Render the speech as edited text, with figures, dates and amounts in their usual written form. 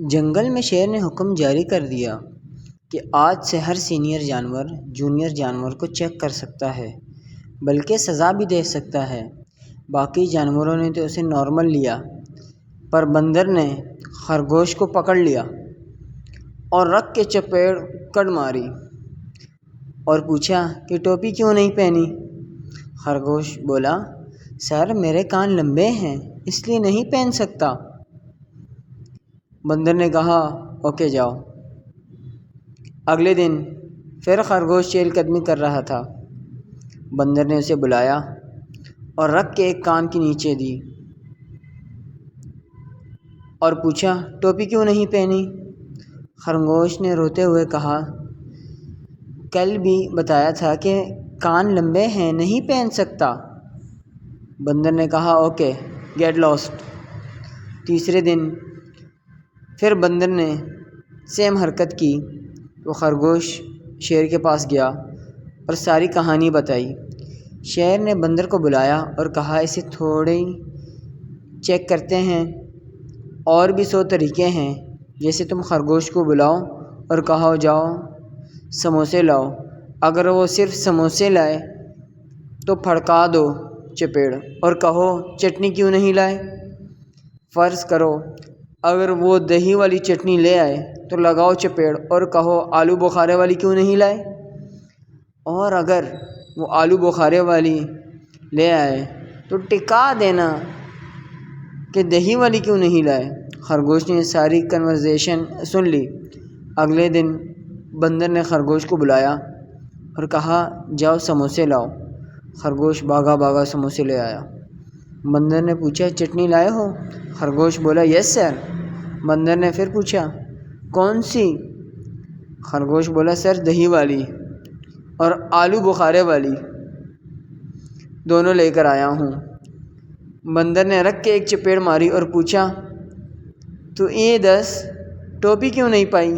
جنگل میں شیر نے حکم جاری کر دیا کہ آج سے ہر سینئر جانور جونیئر جانور کو چیک کر سکتا ہے، بلکہ سزا بھی دے سکتا ہے۔ باقی جانوروں نے تو اسے نارمل لیا، پر بندر نے خرگوش کو پکڑ لیا اور رکھ کے چپیڑ کڑ ماری اور پوچھا کہ ٹوپی کیوں نہیں پہنی؟ خرگوش بولا، سر میرے کان لمبے ہیں اس لیے نہیں پہن سکتا۔ بندر نے کہا، اوکے جاؤ۔ اگلے دن پھر خرگوش چہل قدمی کر رہا تھا۔ بندر نے اسے بلایا اور رکھ کے ایک کان کے نیچے دی اور پوچھا، ٹوپی کیوں نہیں پہنی؟ خرگوش نے روتے ہوئے کہا، کل بھی بتایا تھا کہ کان لمبے ہیں، نہیں پہن سکتا۔ بندر نے کہا، اوکے گیٹ لاسٹ۔ تیسرے دن پھر بندر نے سیم حرکت کی تو خرگوش شیر کے پاس گیا اور ساری کہانی بتائی۔ شیر نے بندر کو بلایا اور کہا، اسے تھوڑی چیک کرتے ہیں، اور بھی 100 طریقے ہیں، جیسے تم خرگوش کو بلاؤ اور کہو جاؤ سموسے لاؤ، اگر وہ صرف سموسے لائے تو پھڑکا دو چپیڑ اور کہو چٹنی کیوں نہیں لائے۔ فرض کرو اگر وہ دہی والی چٹنی لے آئے تو لگاؤ چپیڑ اور کہو آلو بخارے والی کیوں نہیں لائے، اور اگر وہ آلو بخارے والی لے آئے تو ٹکا دینا کہ دہی والی کیوں نہیں لائے۔ خرگوش نے ساری کنورزیشن سن لی۔ اگلے دن بندر نے خرگوش کو بلایا اور کہا، جاؤ سموسے لاؤ۔ خرگوش بھاگا بھاگا سموسے لے آیا۔ بندر نے پوچھا، چٹنی لائے ہو؟ خرگوش بولا، یس سر۔ بندر نے پھر پوچھا، کون سی؟ خرگوش بولا، سر دہی والی اور آلو بخارے والی دونوں لے کر آیا ہوں۔ بندر نے رکھ کے ایک چپیڑ ماری اور پوچھا، تو یہ دس ٹوپی کیوں نہیں پائی؟